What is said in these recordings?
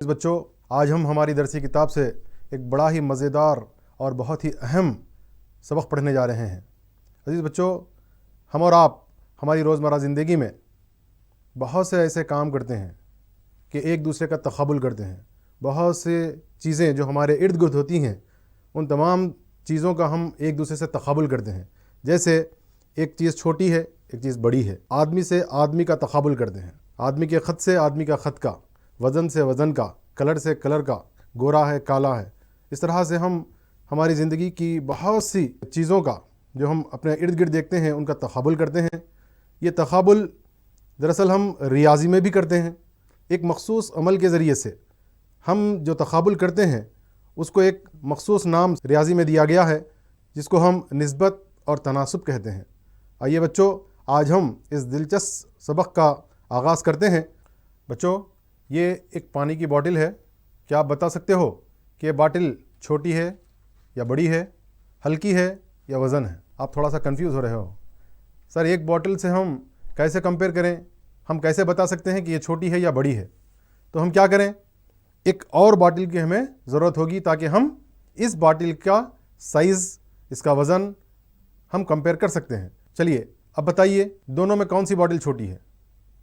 बच्चों, आज हम हमारी दरसी किताब से एक बड़ा ही मज़ेदार और बहुत ही अहम सबक पढ़ने जा रहे हैं। अजीज़ बच्चों, हम और आप हमारी रोज़मर्रा ज़िंदगी में बहुत से ऐसे काम करते हैं कि एक दूसरे का तक़ाबुल करते हैं। बहुत से चीज़ें जो हमारे इर्द गिर्द होती हैं, उन तमाम चीज़ों का हम एक दूसरे से तक़ाबुल करते हैं। जैसे एक चीज़ छोटी है, एक चीज़ बड़ी है। आदमी से आदमी का तक़ाबुल करते हैं, आदमी के ख़त से आदमी का ख़त का, वज़न से वज़न का, कलर से कलर का, गोरा है काला है। इस तरह से हम हमारी ज़िंदगी की बहुत सी चीज़ों का जो हम अपने इर्द गिर्द देखते हैं उनका तक़ाबुल करते हैं। ये तक़ाबुल दरअसल हम रियाज़ी में भी करते हैं। एक मख़सूस अमल के ज़रिए से हम जो तक़ाबुल करते हैं उसको एक मख़सूस नाम रियाज़ी में दिया गया है, जिसको हम निस्बत और तनासुब कहते हैं। आइए बच्चों, आज हम इस दिलचस्प सबक का आगाज़ करते हैं। बच्चों, ये एक पानी की बोतल है। क्या आप बता सकते हो कि ये बोतल छोटी है या बड़ी है, हल्की है या वज़न है? आप थोड़ा सा कंफ्यूज हो रहे हो। सर, एक बोतल से हम कैसे कंपेयर करें, हम कैसे बता सकते हैं कि ये छोटी है या बड़ी है? तो हम क्या करें, एक और बोतल की हमें ज़रूरत होगी ताकि हम इस बोतल का साइज़, इसका वज़न हम कंपेयर कर सकते हैं। चलिए अब बताइए, दोनों में कौन सी बोतल छोटी है?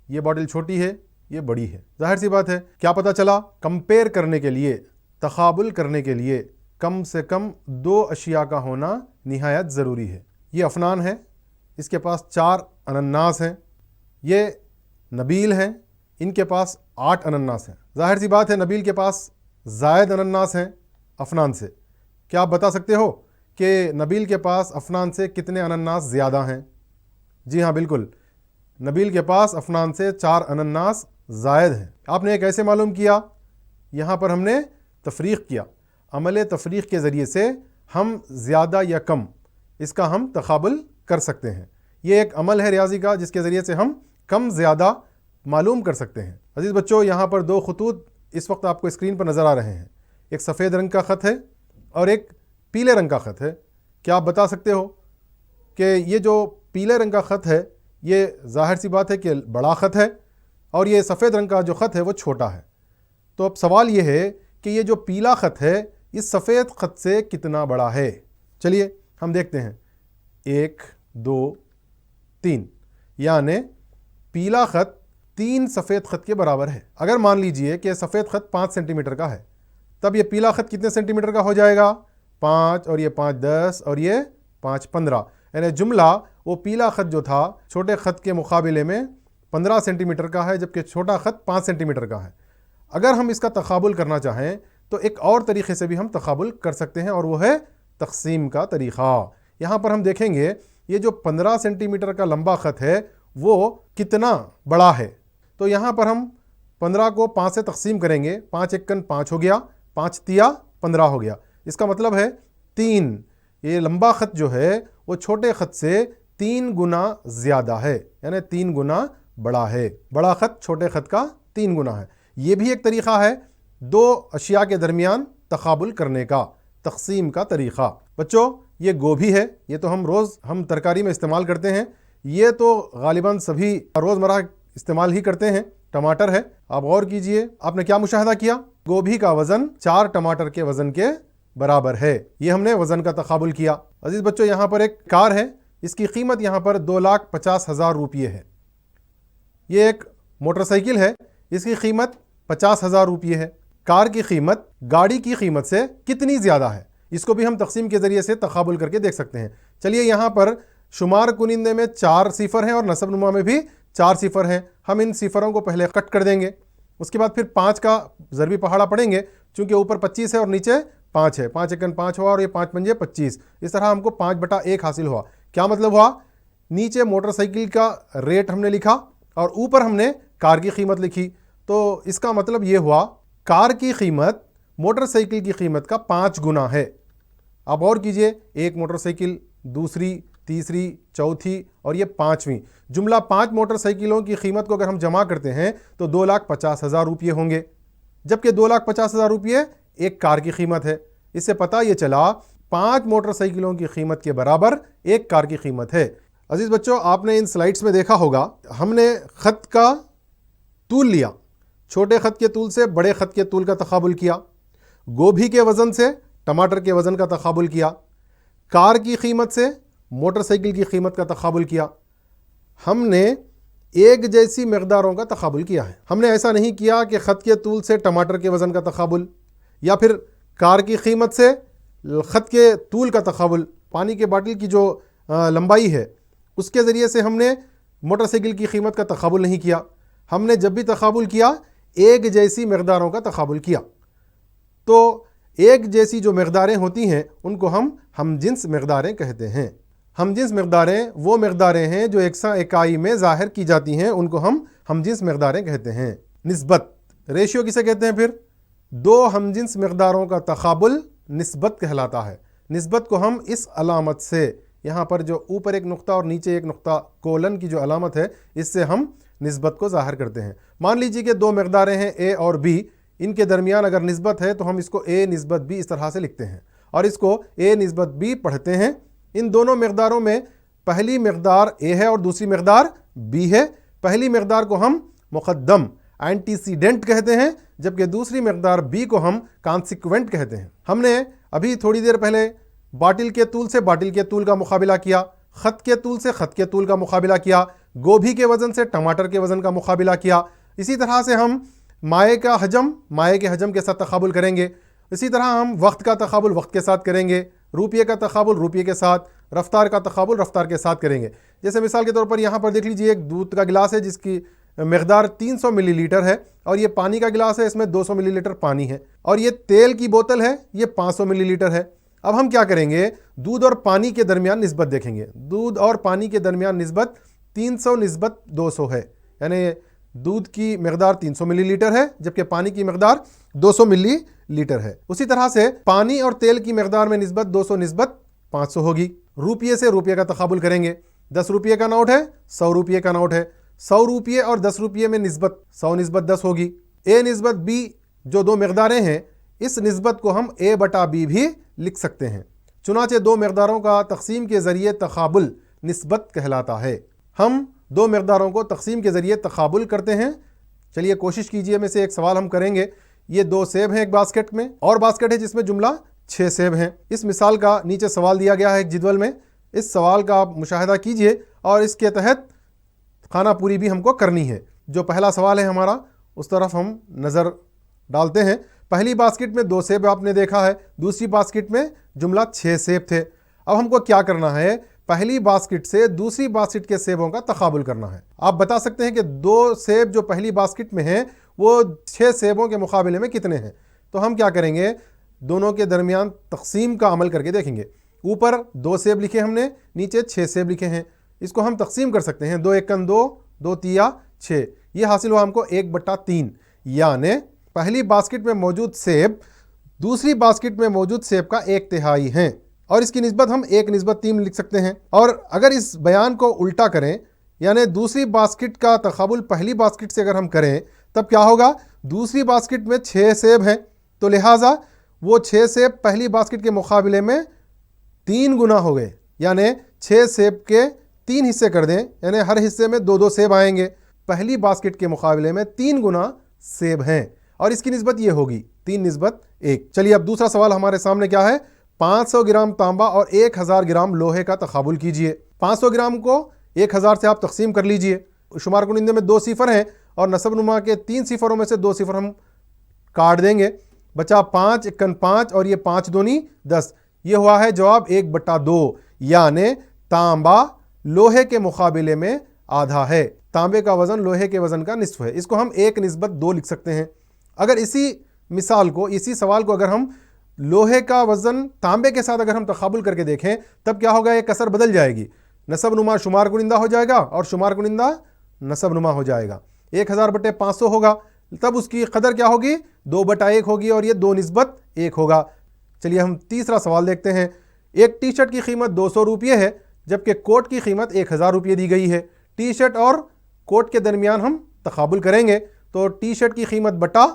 ये बोतल छोटी है, ये बड़ी है। जाहिर सी बात है, क्या पता चला, कंपेयर करने के लिए, तक़ाबुल करने के लिए कम से कम दो अशिया का होना निहायत ज़रूरी है। ये अफनान है, इसके पास 4 अनन्नास हैं। ये नबील हैं, इनके पास 8 अनन्नास हैं। जाहिर सी बात है, नबील के पास ज़ायद अनन्नास हैं अफनान से। क्या आप बता सकते हो कि नबील के पास अफनान से कितने अनन्नास ज़्यादा हैं? जी हाँ, बिल्कुल, नबील के पास अफनान से 4 अनन्नास ज़ायद हैं। आपने ये कैसे मालूम किया? यहाँ पर हमने तफरीक किया। अमल तफरीक के ज़रिए से हम ज़्यादा या कम इसका हम तक़ाबुल कर सकते हैं। ये एक अमल है रियाज़ी का, जिसके ज़रिए से हम कम ज़्यादा मालूम कर सकते हैं। अज़ीज़ बच्चों, यहाँ पर 2 ख़ुतूत इस वक्त आपको स्क्रीन पर नज़र आ रहे हैं। एक सफ़ेद रंग का ख़त है और एक पीले रंग का ख़त है। क्या आप बता सकते हो कि ये जो पीले रंग का ख़त है, ये ज़ाहिर सी बात है कि बड़ा ख़त है और ये सफ़ेद रंग का जो ख़त है वो छोटा है। तो अब सवाल ये है कि ये जो पीला ख़त है इस सफ़ेद ख़त से कितना बड़ा है? चलिए हम देखते हैं। 1, 2, 3, यानी पीला ख़त 3 सफ़ेद ख़त के बराबर है। अगर मान लीजिए कि सफ़ेद ख़त 5 सेंटीमीटर का है, तब ये पीला ख़त कितने सेंटीमीटर का हो जाएगा? 5, और ये 5 10, और ये 5 15। यानी जुमला वो पीला ख़त जो था छोटे ख़त के मुकाबले में 15 सेंटीमीटर का है, जबकि छोटा ख़त 5 सेंटीमीटर का है। अगर हम इसका तक़ाबुल करना चाहें तो एक और तरीक़े से भी हम तक़ाबुल कर सकते हैं, और वो है तक़सीम का तरीक़ा। यहाँ पर हम देखेंगे ये जो 15 सेंटीमीटर का लंबा ख़त है वो कितना बड़ा है। तो यहाँ पर हम 15 को 5 से तक़सीम करेंगे। 5 एकन 5 हो गया, 5 तिया 15 हो गया। इसका मतलब है 3। ये लंबा ख़त जो है वो छोटे ख़त से 3 गुना ज़्यादा है, यानी 3 गुना बड़ा है। बड़ा ख़त छोटे ख़त का 3 गुना है। ये भी एक तरीक़ा है 2 अशिया के दरमियान तक़ाबुल करने का, तक़सीम का तरीक़ा। बच्चों, ये गोभी है, ये तो हम तरकारी में इस्तेमाल करते हैं। ये तो गालिबन सभी रोज़मर्रा इस्तेमाल ही करते हैं। टमाटर है। आप गौर कीजिए, आपने क्या मुशाहदा किया? गोभी का वज़न 4 टमाटर के वज़न के बराबर है। ये हमने वज़न का तक़ाबुल किया। अजीज़ बच्चों, यहाँ पर एक कार है, इसकी कीमत यहाँ पर 2,50,000 रुपये है। ये एक मोटरसाइकिल है, इसकी कीमत 50,000 रुपये है। कार की कीमत गाड़ी की कीमत से कितनी ज़्यादा है, इसको भी हम तक़सीम के ज़रिए से तक़ाबुल करके देख सकते हैं। चलिए, यहाँ पर शुमार कुनिंदे में 4 सिफ़र हैं और नसब नुमा में भी 4 सिफ़र हैं। हम इन सिफ़रों को पहले कट कर देंगे, उसके बाद फिर 5 का ज़रबी पहाड़ा पढ़ेंगे। चूँकि ऊपर 25 है और नीचे 5 है, 5 एकन 5 हुआ और ये 5 पंजे 25। इस तरह हमको 5/1 हासिल हुआ। क्या मतलब हुआ? नीचे मोटरसाइकिल का रेट हमने लिखा और ऊपर हमने कार की कीमत लिखी। तो इसका मतलब ये हुआ, कार की कीमत मोटरसाइकिल की कीमत का 5 गुना है। आप और कीजिए, एक मोटरसाइकिल, दूसरी, तीसरी, चौथी और ये 5वीं। जुमला 5 मोटरसाइकिलों की कीमत को अगर हम जमा करते हैं तो 2,50,000 रुपये होंगे, जबकि 2,50,000 रुपये एक कार की कीमत है। इससे पता ये चला 5 मोटरसाइकिलों की कीमत के बराबर एक कार की कीमत है। अजीज़ बच्चों, आपने इन स्लाइड्स में देखा होगा, हमने ख़त का तूल लिया छोटे ख़त के तूल से बड़े ख़त के तूल का तक़ाबुल किया, गोभी के वज़न से टमाटर के वज़न का तक़ाबुल किया, कार की कीमत से मोटरसाइकिल की कीमत का तक़ाबुल किया। हमने एक जैसी मकदारों का तक़ाबुल किया है। हमने ऐसा नहीं किया कि ख़त के तूल से टमाटर के वज़न का तक़ाबुल, या फिर कार की कीमत से ख़त के तूल का तक़ाबुल, पानी के बाटिल की जो लंबाई है उसके ज़रिए से हमने मोटरसाइकिल की कीमत का तक़ाबुल नहीं किया। हमने जब भी तक़ाबुल किया एक जैसी मकदारों का तक़ाबुल किया। तो एक जैसी जो मकदारें होती हैं उनको हम जिन्स मकदारें कहते हैं। हम जिन्स मकदारें वो मकदारें हैं जो एकसा इकाई में ज़ाहिर की जाती हैं, उनको हम जिन्स मकदारें कहते हैं। निस्बत, रेशियो किसे कहते हैं? फिर दो हम जिन्स मकदारों का तक़ाबुल निस्बत कहलाता है। निस्बत को हम इस अलामत से, यहाँ पर जो ऊपर एक नुक्ता और नीचे एक नुक्ता कोलन की जो अलामत है, इससे हम निस्बत को ज़ाहिर करते हैं। मान लीजिए कि दो मकदारें हैं ए और बी, इनके दरमियान अगर निस्बत है तो हम इसको ए निस्बत बी इस तरह से लिखते हैं और इसको ए निस्बत बी पढ़ते हैं। इन दोनों मकदारों में पहली मकदार ए है और दूसरी मकदार बी है। पहली मकदार को हम मुक़द्दम एंटीसीडेंट कहते हैं, जबकि दूसरी मकदार बी को हम कॉन्सिक्वेंट कहते हैं। हमने अभी थोड़ी देर पहले बाटिल के तूल से बाटिल के तूल का मुकाबला किया, ख़त के तूल से ख़त के तूल का मुकाबला किया, गोभी के वज़न से टमाटर के वज़न का मुकाबला किया। इसी तरह से हम माए के हजम के साथ तक़ाबुल करेंगे। इसी तरह हम वक्त का तक़ाबुल वक्त के साथ करेंगे, रुपये का तक़ाबुल रुपये के साथ, रफ्तार का तक़ाबुल रफ्तार के साथ करेंगे। जैसे मिसाल के तौर पर यहाँ पर देख लीजिए, एक दूध का गिलास है जिसकी मकदार 300 मिलीलीटर है और ये पानी का गिलास है, इसमें 200 मिलीलीटर पानी है, और ये तेल की बोतल है, ये 500 मिलीलीटर है। अब हम क्या करेंगे, दूध और पानी के दरमियान निस्बत देखेंगे। दूध और पानी के दरमियान निस्बत 300 निस्बत 200 है, यानी दूध की मकदार 300 मिलीलीटर है जबकि पानी की मकदार 200 मिलीलीटर है। उसी तरह से पानी और तेल की मकदार में निस्बत 200 निस्बत 500 होगी। रुपये से रुपये का तक़ाबुल करेंगे। 10 रुपये का नोट है, 100 रुपये का नोट है, 100 रुपये और 10 रुपये में निस्बत 100 निस्बत 10 होगी। ए निस्बत बी जो दो मकदारें हैं, इस निस्बत को हम ए बटा बी भी लिख सकते हैं। चुनाचे दो मकदारों का तक़सीम के ज़रिए तक़ाबुल निस्बत कहलाता है। हम दो मकदारों को तक़सीम के ज़रिए तक़ाबुल करते हैं। चलिए कोशिश कीजिए, में से एक सवाल हम करेंगे। ये 2 सेब हैं एक बास्केट में, और बास्केट है जिसमें जुमला 6 सेब हैं। इस मिसाल का नीचे सवाल दिया गया है एक जदवल में। इस सवाल का आप मुशाहिदा कीजिए और इसके तहत खाना पूरी भी हमको करनी है। जो पहला सवाल है हमारा, उस तरफ हम नज़र डालते हैं। पहली बास्केट में 2 सेब आपने देखा है, दूसरी बास्केट में जुमला 6 सेब थे। अब हमको क्या करना है, पहली बास्केट से दूसरी बास्केट के सेबों का तक़ाबुल करना है। आप बता सकते हैं कि 2 सेब जो पहली बास्केट में हैं वो 6 सेबों के मुकाबले में कितने हैं। तो हम क्या करेंगे, दोनों के दरमियान तक़सीम का अमल करके देखेंगे। ऊपर 2 सेब लिखे हमने, नीचे 6 सेब लिखे हैं। इसको हम तक़सीम कर सकते हैं। 2 एकन 2, 2 तिया 6, ये हासिल हुआ हमको 1/3। यानी पहली बास्केट में मौजूद सेब दूसरी बास्केट में मौजूद सेब का 1/3 हैं, और इसकी निस्बत हम 1:3 लिख सकते हैं। और अगर इस बयान को उल्टा करें, यानी दूसरी बास्केट का तक़ाबुल पहली बास्केट से अगर हम करें, तब क्या होगा, दूसरी बास्केट में 6 सेब हैं, तो लिहाजा वो 6 सेब पहली बास्केट के मुकाबले में 3 गुना हो गए। यानी 6 सेब के 3 हिस्से कर दें, यानी हर हिस्से में 2-2 सेब आएंगे। पहली बास्केट के मुकाबले में 3 गुना सेब हैं, और इसकी निस्बत ये होगी 3 निस्बत 1। चलिए अब दूसरा सवाल हमारे सामने क्या है, 500 ग्राम तांबा और 1000 ग्राम लोहे का तक़ाबुल कीजिए। 500 ग्राम को 1000 से आप तक़सीम कर लीजिए। शुमार कुनिंदे में 2 सिफ़र हैं और नसबनुमा के 3 सिफ़रों में से 2 सिफ़र हम काट देंगे, बचा 5 एकन 5 और ये 5 दूनी 10। ये हुआ है जवाब 1/2। यानी तांबा लोहे के मुकाबले में आधा है। तांबे का वज़न लोहे के वज़न का निस्फ है। इसको हम 1:2 लिख सकते हैं। अगर इसी मिसाल को, इसी सवाल को अगर हम लोहे का वज़न तांबे के साथ अगर हम तक़ाबुल करके देखें, तब क्या होगा, एक कसर बदल जाएगी। नसबनुमा शुमार कुनिंदा हो जाएगा और शुमार कुनिंदा नसबनुमा हो जाएगा। 1000/500 होगा, तब उसकी कदर क्या होगी, 2/1 होगी, और ये 2 निस्बत 1 होगा। चलिए हम तीसरा सवाल देखते हैं। एक टी शर्ट की कीमत 200 रुपये है, जबकि कोट की कीमत 1000 रुपये दी गई है। टी शर्ट और कोट के दरमियान हम तक़ाबुल करेंगे, तो टी शर्ट की कीमत बटा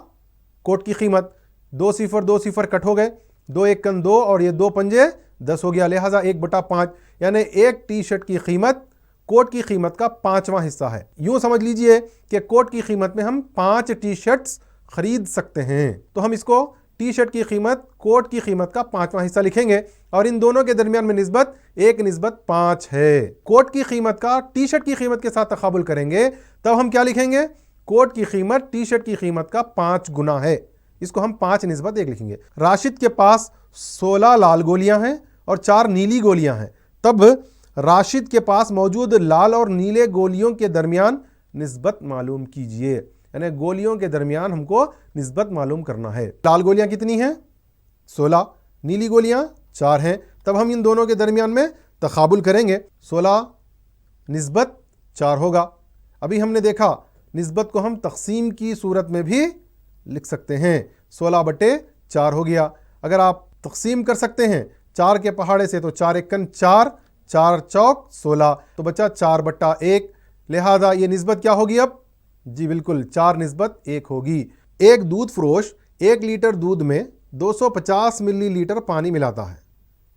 कोट की कीमत, 2 सिफ़र 2 सिफ़र कट हो गए, 2 एकन 2 और ये 2 पंजे 10 हो गया, लिहाजा 1/5। यानी एक टी शर्ट की कीमत कोट की कीमत का 5वां हिस्सा है। यूं समझ लीजिए कि कोट की कीमत में हम 5 टी शर्ट्स खरीद सकते हैं। तो हम इसको टी शर्ट की कीमत कोट की कीमत का 5वां हिस्सा लिखेंगे और इन दोनों के दरमियान में निस्बत 1:5 है। कोट की कीमत का टी शर्ट की कीमत के साथ तकाबुल करेंगे तब हम क्या लिखेंगे? कोट की कीमत टी शर्ट की कीमत का 5 गुना है। इसको हम 5:1 लिखेंगे। राशिद के पास 16 लाल गोलियां हैं और 4 नीली गोलियां हैं। तब राशिद के पास मौजूद लाल और नीले गोलियों के दरमियान निस्बत मालूम कीजिए। यानी गोलियों के दरमियान हमको निस्बत मालूम करना है। लाल गोलियां कितनी हैं? 16, नीली गोलियां 4 हैं। तब हम इन दोनों के दरमियान में तकाबुल करेंगे। 16 निस्बत 4 होगा। अभी हमने देखा निस्बत को हम तकसीम की सूरत में भी लिख सकते हैं। 16/4 हो गया। अगर आप तकसीम कर सकते हैं 4 के पहाड़े से तो 4 एकन 4, 4 चौक 16, तो बचा 4/1। लिहाजा ये निस्बत क्या होगी अब? जी बिल्कुल 4:1 होगी। एक दूध फरोश 1 लीटर दूध में 250 मिलीलीटर पानी मिलाता है।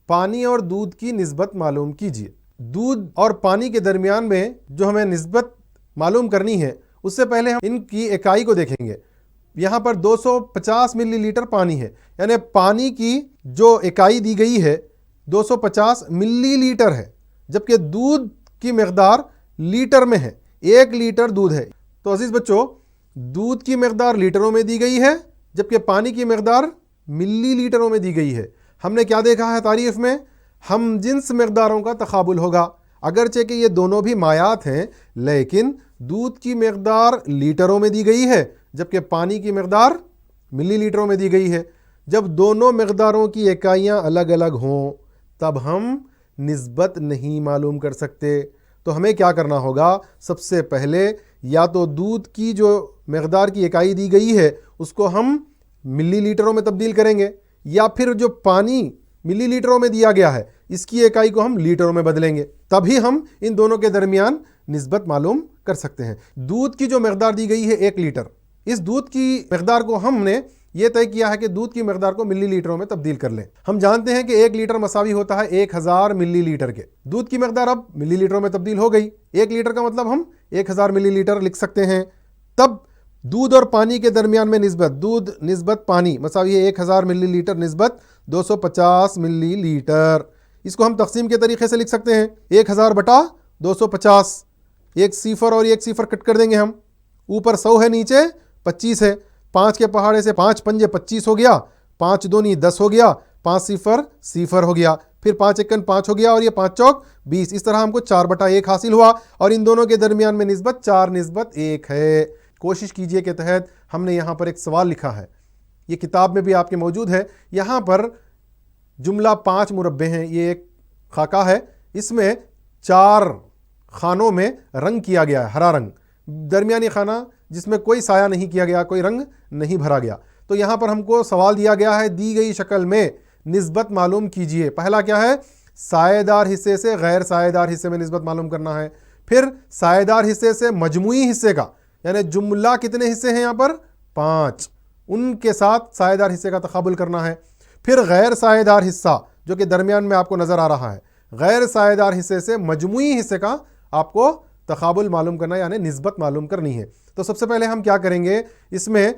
पानी और दूध की निस्बत मालूम कीजिए। दूध और पानी के दरमियान में जो हमें निस्बत मालूम करनी है उससे पहले हम इनकी इकाई को देखेंगे। यहाँ पर 250 मिलीलीटर पानी है, यानी पानी की जो इकाई दी गई है 250 मिलीलीटर है, जबकि दूध की मकदार लीटर में है। 1 लीटर दूध है। तो अजीज बच्चों, दूध की मकदार लीटरों में दी गई है जबकि पानी की मकदार मिलीलीटरों में दी गई है। हमने क्या देखा है तारीफ में? हम जिन्स मकदारों का तकाबुल होगा। अगरचे कि ये दोनों भी मायात हैं, लेकिन दूध की मकदार लीटरों में दी गई है जबकि पानी की मकदार मिलीलीटरों में दी गई है। जब दोनों मकदारों की इकाइयाँ अलग अलग हों तब हम निस्बत नहीं मालूम कर सकते। तो हमें क्या करना होगा? सबसे पहले या तो दूध की जो मकदार की इकाई दी गई है उसको हम मिलीलीटरों में तब्दील करेंगे, या फिर जो पानी मिलीलीटरों में दिया गया है इसकी इकाई को हम लीटरों में बदलेंगे। तभी हम इन दोनों के दरमियान निस्बत मालूम कर सकते हैं। दूध की जो मकदार दी गई है 1 लीटर, इस दूध की मकदार को हमने ये तय किया है कि दूध की मकदार को मिलीलीटरों में तब्दील कर लें। हम जानते हैं कि 1 लीटर मसावी होता है 1000 मिलीलीटर के। दूध की मकदार अब मिलीलीटरों में तब्दील हो गई। 1 लीटर का मतलब हम 1000 मिलीलीटर लिख सकते हैं। तब दूध और पानी के दरमियान में निस्बत, दूध निस्बत पानी मसावी है 1000 मिलीलीटर निस्बत 250 मिलीलीटर। इसको हम तकसीम के तरीके से लिख सकते हैं 1000/250। एक सिफर और एक सिफर कट कर देंगे हम। ऊपर 100 है, नीचे 25 है। 5 के पहाड़े से 5 पंजे 25 हो गया, 5 दूनी 10 हो गया, 5 सिफर सिफर हो गया, फिर 5 एकन 5 हो गया और ये 5 चौक 20। इस तरह हमको 4/1 हासिल हुआ और इन दोनों के दरमियान में निस्बत 4:1 है। कोशिश कीजिए के तहत हमने यहाँ पर एक सवाल लिखा है, ये किताब में भी आपके मौजूद है। यहाँ पर जुमला 5 मुरब्बे हैं। ये एक खाका है, इसमें 4 खानों में रंग किया गया है, हरा रंग। दरमियानी खाना जिसमें कोई साया नहीं किया गया, कोई रंग नहीं भरा गया। तो यहाँ पर हमको सवाल दिया गया है, दी गई शक्ल में निस्बत मालूम कीजिए। पहला क्या है? सायेदार हिस्से से गैर सायेदार हिस्से में निस्बत मालूम करना है। फिर सायेदार हिस्से से मजमुई हिस्से का, यानी जुमला कितने हिस्से हैं यहाँ पर? 5, उनके साथ सायेदार हिस्से का तकाबुल करना है। फिर गैर सायेदार हिस्सा जो कि दरमियान में आपको नज़र आ रहा है, गैर सायेदार हिस्से से मजमुई हिस्से का आपको तकाबुल मालूम करना है, यानी निस्बत मालूम करनी है। तो सबसे पहले हम क्या करेंगे, इसमें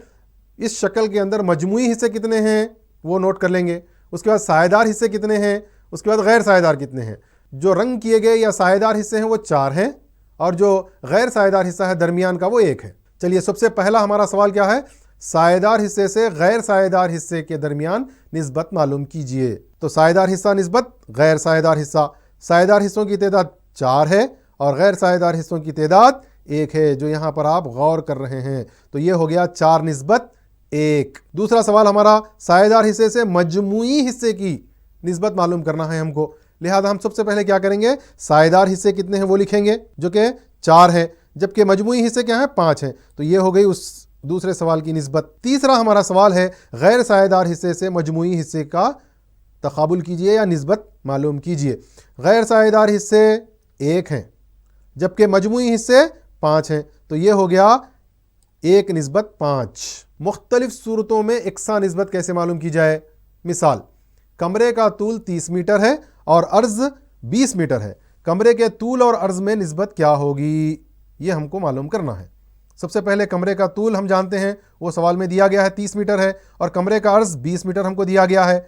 इस शक्ल के अंदर मजमुई हिस्से कितने हैं वो नोट कर लेंगे। उसके बाद सायेदार हिस्से कितने हैं, उसके बाद गैर सायेदार कितने हैं। जो रंग किए गए या सायेदार हिस्से हैं वो 4 हैं और जो गैर सायेदार हिस्सा है दरमियान का वो 1 है। चलिए, सबसे पहला हमारा सवाल क्या है? सायेदार हिस्से से गैर सायेदार हिस्से के दरमियान निस्बत मालूम कीजिए। तो सायेदार हिस्सा निस्बत गैर सायेदार हिस्सा। सायेदार हिस्सों की तादाद 4 है और गैर सायेदार हिस्सों की तादाद 1 है, जो यहाँ पर आप गौर कर रहे हैं। तो ये हो गया 4:1। दूसरा सवाल हमारा, सायेदार हिस्से से मजमुई हिस्से की निस्बत मालूम करना है हमको। लिहाजा हम सबसे पहले क्या करेंगे, सायेदार हिस्से कितने हैं वो लिखेंगे, जो कि 4 है, जबकि मजमुई हिस्से क्या है? 5 हैं। तो ये हो गई उस दूसरे सवाल की निस्बत। तीसरा हमारा सवाल है, गैर सायेदार हिस्से से मजमुई हिस्से का तकाबुल कीजिए या निस्बत मालूम कीजिए। गैर सायेदार हिस्से 1 हैं जबकि मजमुई हिस्से 5 हैं। तो ये हो गया 1:5। मुख्तलिफ सूरतों में इकसा निस्बत कैसे मालूम की जाए? मिसाल, कमरे का तूल 30 मीटर है और अर्ज 20 मीटर है। कमरे के तूल और अर्ज़ में निस्बत क्या होगी, ये हमको मालूम करना है। सबसे पहले कमरे का तूल हम जानते हैं, वो सवाल में दिया गया है 30 मीटर है, और कमरे का अर्ज़ 20 मीटर हमको दिया गया है।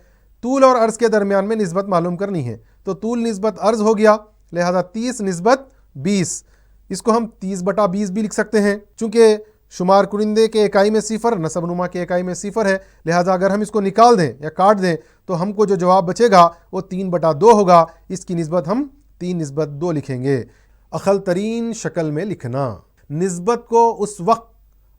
तूल और अर्ज़ के दरमियान में निस्बत मालूम करनी है, तो तूल निस्बत अर्ज़ हो गया, लिहाजा 30 निस्बत 20। इसको हम 30/20 भी लिख सकते हैं, चूँकि शुमार कुरिंदे के इकाई में सिफर, नसबनुमा के इकाई में सिफर है, लिहाजा अगर हम इसको निकाल दें या काट दें तो हमको जो जवाब बचेगा वो 3/2 होगा। इसकी निस्बत हम 3/2 लिखेंगे। अखल तरीन शक्ल में लिखना, निस्बत को उस वक्त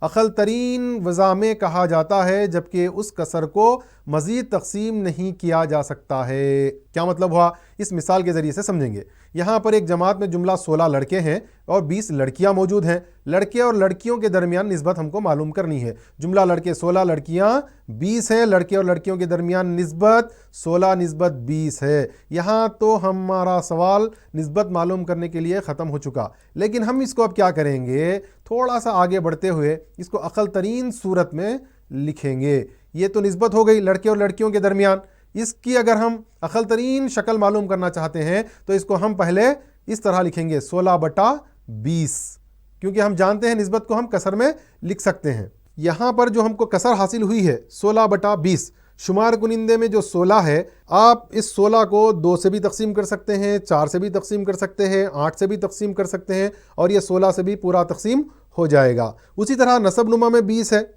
अखल तरीन वज़ा में कहा जाता है जबकि उस कसर को मज़ीद तकसीम नहीं किया जा सकता है। क्या मतलब हुआ, इस मिसाल के ज़रिए से समझेंगे। यहाँ पर एक जमात में जुमला 16 लड़के हैं और 20 लड़कियाँ मौजूद हैं। लड़के और लड़कियों के दरमियान निस्बत हमको मालूम करनी है। जुमला लड़के 16, लड़कियाँ 20 हैं। लड़के और लड़कियों के दरमियान निस्बत 16/20 है। यहाँ तो हमारा सवाल निस्बत मालूम करने के लिए ख़त्म हो चुका, लेकिन हम इसको अब क्या करेंगे, थोड़ा सा आगे बढ़ते हुए इसको अक़ल तरीन सूरत में लिखेंगे। ये तो निस्बत हो गई लड़के और लड़कियों के दरमियान। इसकी अगर हम अक़ल तरीन शक्ल मालूम करना चाहते हैं तो इसको हम पहले इस तरह लिखेंगे 16/20, क्योंकि हम जानते हैं निस्बत को हम कसर में लिख सकते हैं। यहाँ पर जो हमको कसर हासिल हुई है 16/20, शुमार कुनिंदे में जो 16 है, आप इस 16 को 2 से भी तकसीम कर सकते हैं, 4 से भी तकसीम कर सकते हैं, 8 से भी तकसीम कर सकते हैं, और ये 16 से भी पूरा तकसीम हो जाएगा। उसी तरह नसब नुमा में 20 है।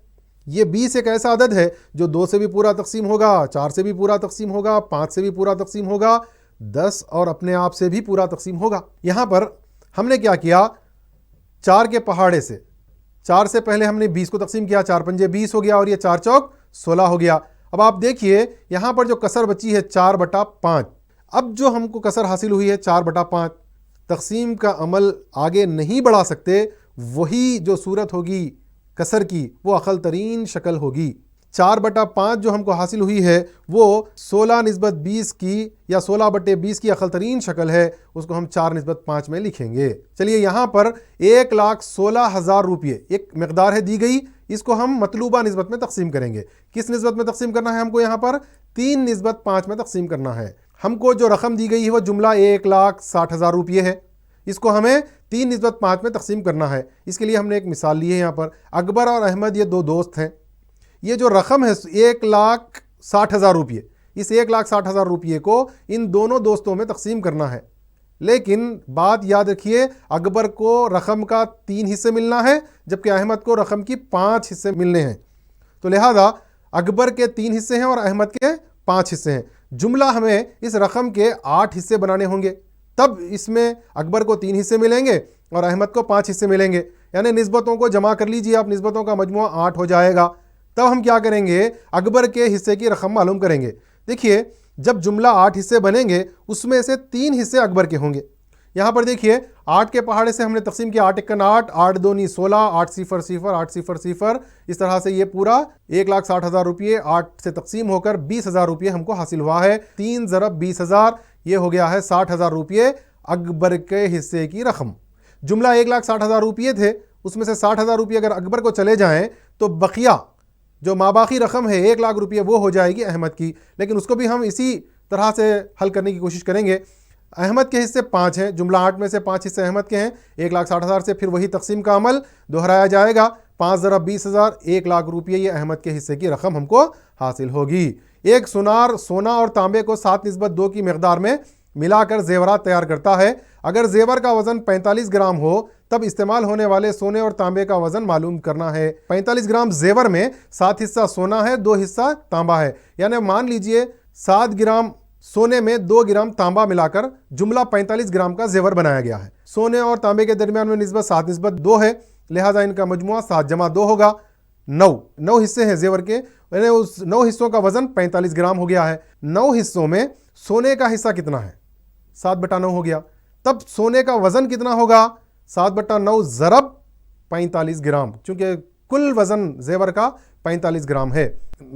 ये 20 एक ऐसा अदद है जो 2 से भी पूरा तकसीम होगा, 4 से भी पूरा तकसीम होगा, 5 से भी पूरा तकसीम होगा, 10 और अपने आप से भी पूरा तकसीम होगा। यहाँ पर हमने क्या किया, 4 के पहाड़े से 4 से पहले हमने 20 को तकसीम किया, 4 पंजे 20 हो गया और ये 4 चौक 16 हो गया। अब आप देखिए यहाँ पर जो कसर बची है 4/5। अब जो हमको कसर हासिल हुई है 4/5, तकसीम का अमल आगे नहीं बढ़ा सकते, वही जो सूरत होगी कसर की वो अक़ल तरीन शक्ल होगी। 4/5 जो हमको हासिल हुई है वो 16/20 की या 16/20 की अक़ल तरीन शक्ल है, उसको हम 4/5 में लिखेंगे। चलिए यहाँ पर 1,16,000 रुपये एक मकदार है दी गई, इसको हम मतलूबा निस्बत में तकसीम करेंगे। किस निस्बत में तकसीम करना है हमको, यहाँ पर 3/5 में तकसीम करना है। हमको जो रकम दी गई है वो जुमला 1,60,000 रुपये है, इसको हमें 3/5 में तकसीम करना है। इसके लिए हमने एक मिसाल ली है। यहाँ पर अकबर और अहमद ये 2 दोस्त हैं। ये जो रकम है 1,60,000 रुपये, इस 1,60,000 रुपये को इन दोनों दोस्तों में तकसीम करना है। लेकिन बात याद रखिए, अकबर को रकम का 3 हिस्से मिलना है जबकि अहमद को रकम की 5 हिस्से मिलने हैं। तो लिहाजा अकबर के 3 हिस्से हैं और अहमद के 5 हिस्से हैं। जुमला हमें इस रकम के 8 हिस्से बनाने होंगे, तब इसमें अकबर को 3 हिस्से मिलेंगे और अहमद को 5 हिस्से मिलेंगे। यानी निस्बतों को जमा कर लीजिए आप, निस्बतों का मजमुआ 8 हो जाएगा। तब हम क्या करेंगे, अकबर के हिस्से की रकम मालूम करेंगे। देखिए जब जुमला 8 हिस्से बनेंगे उसमें से 3 हिस्से अकबर के होंगे। यहाँ पर देखिए 8 के पहाड़े से हमने तकसीम किया, 8 × 8, 8 × 2 = 16, 8 0 0, 8 0 0। इस तरह से ये पूरा 1,60,000 रुपये 8 से तकसीम होकर 20,000 रुपये हमको हासिल हुआ है। 3 × 20,000 ये हो गया है 60,000 रुपये अकबर के हिस्से की रकम। जुमला 1,60,000 रुपये थे, उसमें से 60,000 रुपये अगर अकबर को चले जाएँ तो बकिया जो माबाकी रकम है 1,00,000 रुपये वो हो जाएगी अहमद की। लेकिन उसको भी हम इसी तरह से हल करने की कोशिश करेंगे। अहमद के हिस्से 5 हैं, जुमला 8 में से 5 हिस्से अहमद के हैं। 1,60,000 से फिर वही तकसीम का अमल दोहराया जाएगा। 5 × 20,000 1,00,000 रुपये ये अहमद के हिस्से की रकम हमको हासिल होगी। एक सुनार सोना और तांबे को 7/2 की मकदार में मिलाकर जेवरात तैयार करता है। अगर जेवर का वजन 45 ग्राम हो तब इस्तेमाल होने वाले सोने और तांबे का वजन मालूम करना है। 45 ग्राम जेवर में 7 हिस्सा सोना है, 2 हिस्सा तांबा है। यानी मान लीजिए 7 ग्राम सोने में 2 ग्राम तांबा मिलाकर जुमला 45 ग्राम का जेवर बनाया गया है। सोने और तांबे के दरमियान में निस्बत 7/2 है, लिहाजा इनका मजमुआ 7 + 2 होगा 9 हिस्से हैं जेवर के, यानी उस 9 हिस्सों का वजन 45 ग्राम हो गया है। 9 हिस्सों में सोने का हिस्सा कितना है, 7/9 हो गया। तब सोने का वजन कितना होगा, 7/9 ज़रब 45 ग्राम, चूंकि कुल वजन जेवर का 45 ग्राम है।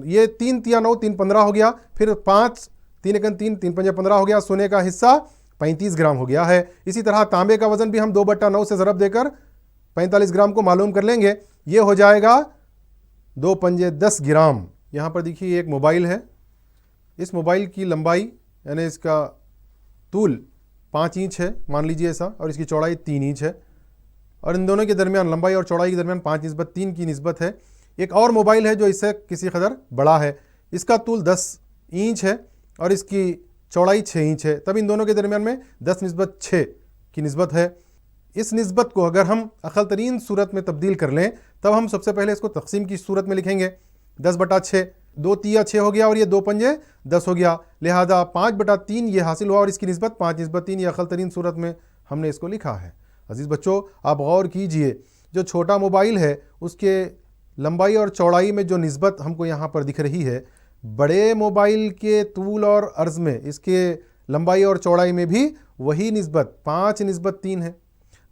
ये 3 × 9 = 3 × 15 हो गया। फिर 5 3 × 3 = 3 × 5 = 15 हो गया। सोने का हिस्सा 35 ग्राम हो गया है। इसी तरह तांबे का वजन भी हम 2/9 से ज़रब देकर 45 ग्राम को मालूम कर लेंगे। ये हो जाएगा 2 पंजे 10 ग्राम। यहाँ पर देखिए एक मोबाइल है, इस मोबाइल की लंबाई यानी इसका तूल 5 इंच है मान लीजिए ऐसा, और इसकी चौड़ाई 3 इंच है, और इन दोनों के दरमियान लंबाई और चौड़ाई के दरमियान 5:3 की निस्बत है। एक और मोबाइल है जो इससे किसी कदर बड़ा है, इसका तूल 10 इंच है और इसकी चौड़ाई 6 इंच है, तब इन दोनों के दरमियान में 10:6 की निस्बत है। इस निस्बत को अगर हम अक़ल तरीन सूरत में तब्दील कर लें तब हम सबसे पहले इसको तकसीम की सूरत में लिखेंगे। 10/6, 2 तिया 6 हो गया और ये 2 पंजे 10 हो गया, लिहाजा 5/3 ये हासिल हुआ और इसकी निस्बत 5:3 ये अक़ल तरीन सूरत में हमने इसको लिखा है। अजीज़ बच्चों, आप गौर कीजिए, जो छोटा मोबाइल है उसके लंबाई और चौड़ाई में जो निस्बत हमको यहाँ पर दिख रही है, बड़े मोबाइल के तूल और अर्ज़ में इसके लंबाई और चौड़ाई में भी वही निस्बत 5:3 है।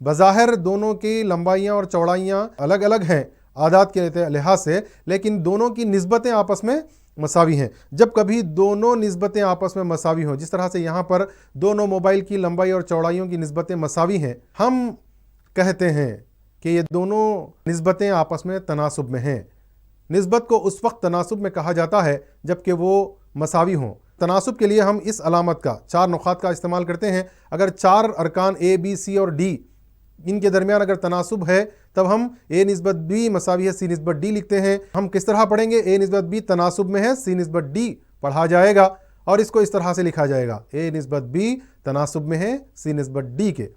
बज़ाहिर दोनों की लंबाइयाँ और चौड़ाइयाँ अलग अलग हैं आदात के लिहाज से, लेकिन दोनों की निस्बतें आपस में मसावी हैं। जब कभी दोनों निस्बतें आपस में मसावी हों, जिस तरह से यहाँ पर दोनों मोबाइल की लंबाई और चौड़ाइयों की निस्बतें मसावी हैं, हम कहते हैं कि ये दोनों निस्बतें आपस में तनासुब में हैं। निस्बत को उस वक्त तनासुब में कहा जाता है जबकि वो मसावी हों। तनासुब के लिए हम इस अलामत का 4 नुक़ात का इस्तेमाल करते हैं। अगर 4 अरकान A, B, C और D इनके दरमियान अगर तनासुब है तब हम A=B मसावी है C=D लिखते हैं। हम किस तरह पढ़ेंगे? A=B तनासुब में है, C=D पढ़ा जाएगा और इसको इस तरह से लिखा जाएगा, A=B तनासुब में है C=D के।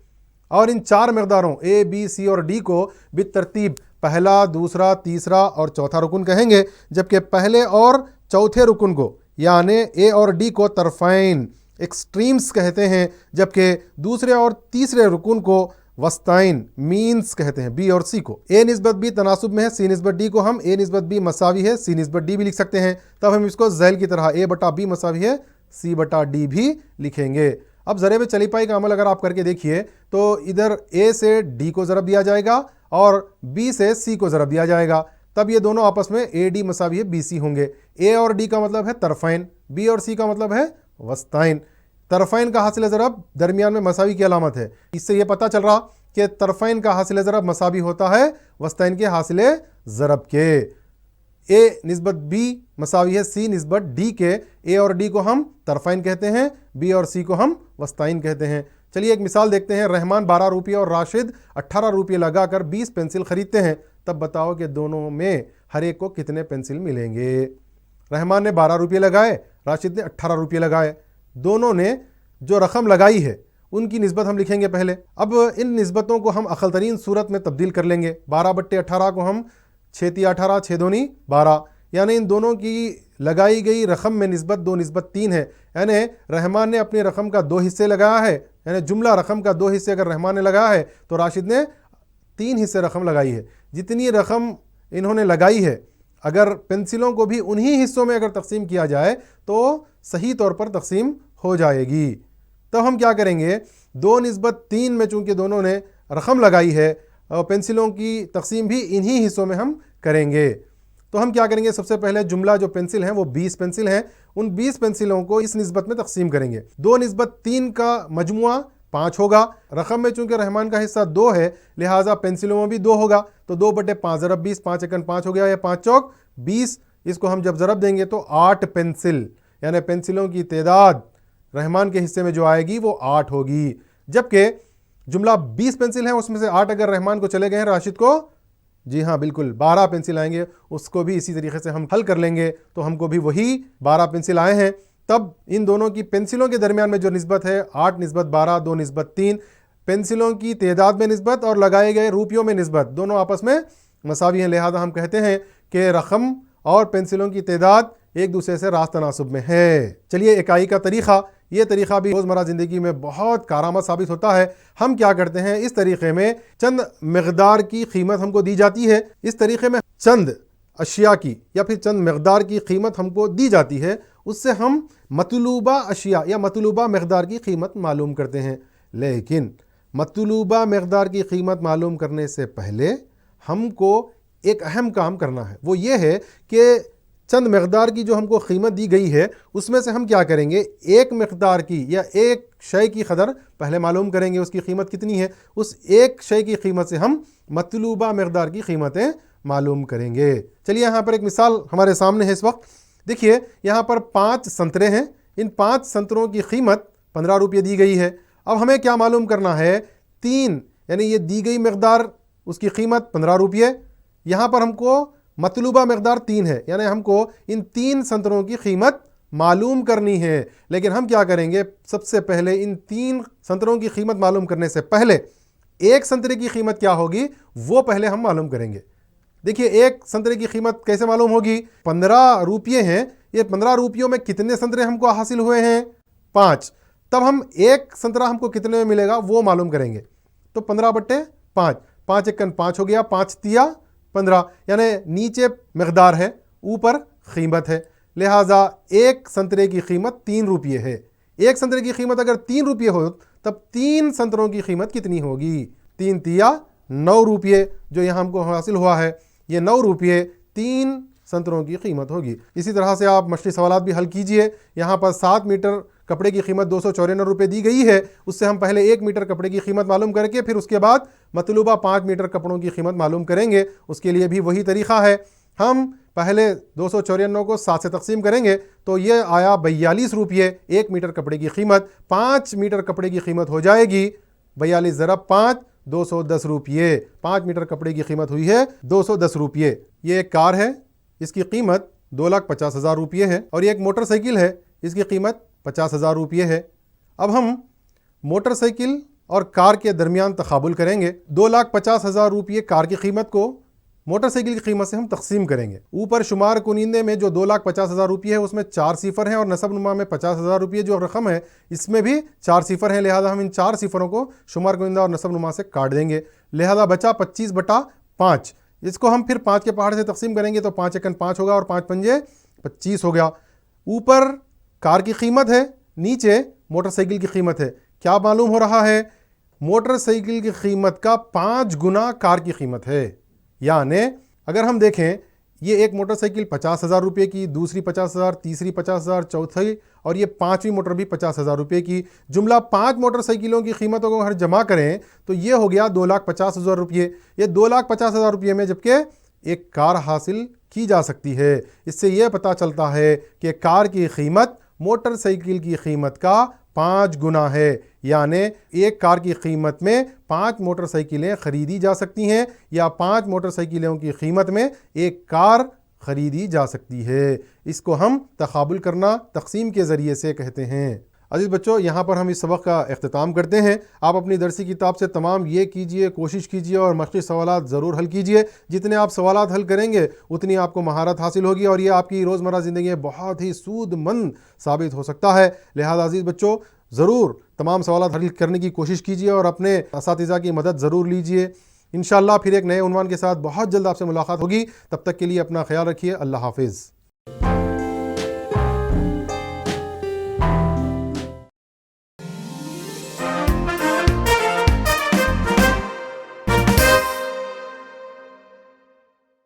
और इन 4 मकदारों A, B, C और D को बितरतीब पहला, दूसरा, तीसरा और चौथा रुकन कहेंगे, जबकि पहले और चौथे रुकन को यानी A और D को तरफ़ैन एक्सट्रीम्स कहते हैं, जबकि दूसरे और तीसरे रुकन को वस्ताइन मीन्स कहते हैं। B और C को A=B तनासुब में है, C=D को हम A=B मसावी है C=D भी लिख सकते हैं। तब हम इसको ज़ैल की तरह A/B मसावी है C/D भी लिखेंगे। अब ज़रेब चलीपाई का अमल अगर आप करके देखिए तो इधर A से D को ज़रब दिया जाएगा और B से C को ज़रब दिया जाएगा, तब ये दोनों आपस में AD मसावी है BC होंगे। A और D का मतलब है तरफ़ैन, B और C का मतलब है वस्ताइन। तरफ़ैन का हासिल ज़रब दरमियान में मसावी की अलामत है। इससे ये पता चल रहा कि तरफ़ैन का हासिल ज़रब मसावी होता है वस्ताइन के हासिल ज़रब के। A=B मसावी है C=D के। A और D को हम तरफ़ैन कहते हैं, B और C को हम वस्ताइन कहते हैं। चलिए एक मिसाल देखते हैं। रहमान 12 रुपये और राशिद 18 रुपये लगाकर 20 पेंसिल ख़रीदते हैं, तब बताओ कि दोनों में हर एक को कितने पेंसिल मिलेंगे। रहमान ने 12 रुपये लगाए, राशिद ने 18 रुपये लगाए। दोनों ने जो रकम लगाई है उनकी निस्बत हम लिखेंगे पहले। अब इन निस्बतों को हम अक़ल तरीन सूरत में तब्दील कर लेंगे। 12/18 को हम 6×18 6×2 12, यानी इन दोनों की लगाई गई रकम में निस्बत 2:3 है। यानी रहमान ने अपनी रकम का 2 हिस्से लगाया है, यानी जुमला रकम का 2 हिस्से अगर रहमान ने लगाया है तो राशिद ने 3 हिस्से रकम लगाई है। जितनी रकम इन्होंने लगाई है अगर पेंसिलों को भी उन्हीं हिस्सों में अगर तकसीम किया जाए तो सही तौर पर तकसीम हो जाएगी। तो हम क्या करेंगे, 2:3 में चूँकि दोनों ने रकम लगाई है और पेंसिलों की तकसीम भी इन्हीं हिस्सों में हम करेंगे। तो हम क्या करेंगे, सबसे पहले जुमला जो पेंसिल हैं वो 20 पेंसिल हैं, उन 20 पेंसिलों को इस निस्बत में तकसीम करेंगे। 2:3 का मजमुआ 5 होगा। रकम में चूँकि रहमान का हिस्सा 2 है लिहाजा पेंसिलों में भी 2 होगा, तो 2/5 ज़रब 20, 5 एकन 5 हो गया, या 5 चौक 20। इसको हम जब ज़रब देंगे तो 8 पेंसिल, यानी पेंसिलों की तादाद रहमान के हिस्से में जो आएगी वो 8 होगी। जबकि जुमला 20 पेंसिल हैं, उसमें से 8 अगर रहमान को चले गए हैं, राशिद को जी हाँ बिल्कुल 12 पेंसिल आएंगे। उसको भी इसी तरीके से हम हल कर लेंगे तो हमको भी वही 12 पेंसिल आए हैं। तब इन दोनों की पेंसिलों के दरमियान में जो निस्बत है 8:12 2:3, पेंसिलों की तादाद में निस्बत और लगाए गए रुपयों में निस्बत दोनों आपस में मसावी हैं। लिहाजा हम कहते हैं कि रकम और पेंसिलों की तादाद एक दूसरे से रास्त तनासुब में है। चलिए इकाई का तरीक़ा, ये तरीक़ा भी रोज़मर्रा ज़िंदगी में बहुत कारामद साबित होता है। हम क्या करते हैं, इस तरीक़े में चंद मकदार की कीमत हमको दी जाती है। इस तरीक़े में चंद अशिया की या फिर चंद मकदार की कीमत हमको दी जाती है, उससे हम मतलूबा अशिया या मतलूबा मकदार की कीमत मालूम करते हैं। लेकिन मतलूबा मकदार की कीमत मालूम करने से पहले हमको एक अहम काम करना है, वो ये है कि चंद मकदार की जो हमको कीमत दी गई है उसमें से हम क्या करेंगे, एक मकदार की या एक शय की कदर पहले मालूम करेंगे, उसकी कीमत कितनी है। उस एक शय की कीमत से हम मतलूबा मकदार की कीमतें मालूम करेंगे। चलिए यहाँ पर एक मिसाल हमारे सामने है इस वक्त। देखिए यहाँ पर 5 संतरे हैं। इन 5 संतरों की कीमत 15 रुपये दी गई है। अब हमें क्या मालूम करना है, 3 यानी ये दी गई मकदार उसकी कीमत 15 रुपये, यहाँ पर हमको मतलूबा मकदार 3 है, यानी हमको इन 3 संतरों की कीमत मालूम करनी है। लेकिन हम क्या करेंगे, सबसे पहले इन 3 संतरों की कीमत मालूम करने से पहले एक संतरे की कीमत क्या होगी वो पहले हम मालूम करेंगे। देखिए, एक संतरे की कीमत कैसे मालूम होगी, 15 रुपये हैं, ये 15 रुपयों में कितने संतरे हमको हासिल हुए हैं, 5। तब हम एक संतरा हमको कितने में मिलेगा वो मालूम करेंगे। तो 15/5, 5 एकन 5 हो गया, 5 तिया 15, यानी नीचे मकदार है ऊपर कीमत है, लिहाजा एक संतरे की कीमत 3 रुपये है। एक संतरे की कीमत अगर 3 रुपये हो तब 3 संतरों की कीमत कितनी होगी, 3 तिया 9 रुपये, जो यहाँ हमको हासिल हुआ है ये 9 रुपये 3 संतरों की कीमत होगी। इसी तरह से आप मछली सवालात भी हल कीजिए। यहाँ पर 7 मीटर कपड़े की कीमत 294 रुपये दी गई है, उससे हम पहले 1 मीटर कपड़े की कीमत मालूम करके फिर उसके बाद मतलूबा 5 मीटर कपड़ों की कीमत मालूम करेंगे। उसके लिए भी वही तरीक़ा है, हम पहले 294 को 7 से तकसीम करेंगे तो ये आया 42 रुपये 1 मीटर कपड़े की कीमत। 5 मीटर कपड़े की कीमत हो जाएगी 42 ज़रब 5, 210 रुपये। 5 मीटर कपड़े की कीमत हुई है 210 रुपये। ये एक कार है, इसकी कीमत 2,50,000 रुपये है, और ये एक मोटरसाइकिल है, इसकी कीमत 50,000 रुपये है। अब हम मोटरसाइकिल और कार के दरमियान तकाबुल करेंगे। 2,50,000 रुपये कार की कीमत को मोटरसाइकिल की कीमत से हम तकसीम करेंगे। ऊपर शुमार कुनिंदे में जो 2,50,000 रुपये है उसमें 4 सिफर हैं, और नसब नुमा में 50,000 रुपये जो रकम है इसमें भी 4 सिफर हैं, लिहाजा हम इन 4 सिफरों को शुमार कुनिंदा और नसब नुमा से काट देंगे। लिहाजा बचा 25/5। इसको हम फिर 5 के पहाड़ से तकसीम करेंगे तो 5 एकन 5 होगा और 5 पंजे 25 हो गया। ऊपर कार की कीमत है, नीचे मोटरसाइकिल की कीमत है। क्या मालूम हो रहा है, मोटरसाइकिल की कीमत का 5 गुना कार की कीमत है। यानी अगर हम देखें, ये एक मोटरसाइकिल 50,000 रुपये की, दूसरी 50,000, तीसरी 50,000, चौथी और ये 5वीं मोटर भी 50,000 रुपये की। जुमला 5 मोटरसाइकिलों की कीमतों को हर जमा करें तो ये हो गया 2,50,000 रुपये। ये 2,50,000 रुपये में जबकि एक कार हासिल की जा सकती है। इससे यह पता चलता है कि कार की कीमत मोटरसाइकिल की कीमत का 5 गुना है, यानी एक कार की कीमत में 5 मोटरसाइकिलें ख़रीदी जा सकती हैं, या 5 मोटरसाइकिलों की कीमत में एक कार ख़रीदी जा सकती है। इसको हम तकाबुल करना तकसीम के ज़रिए से कहते हैं। अज़ीज़ बच्चों, यहाँ पर हम इस सबक का अख्तिताम करते हैं। आप अपनी दरसी किताब से तमाम ये कीजिए, कोशिश कीजिए और मश्क़ी सवालात ज़रूर हल कीजिए। जितने आप सवालात हल करेंगे उतनी आपको महारत हासिल होगी और ये आपकी रोज़मर्रा ज़िंदगी में बहुत ही सूदमंद साबित हो सकता है। लिहाजा अज़ीज़ बच्चों, ज़रूर तमाम सवालात हल करने की कोशिश कीजिए और अपने असातिज़ा की मदद ज़रूर लीजिए। इंशाअल्लाह फिर एक नए उन्वान के साथ बहुत जल्द आपसे मुलाकात होगी। तब तक के लिए अपना ख्याल रखिए। अल्लाह हाफ़िज़।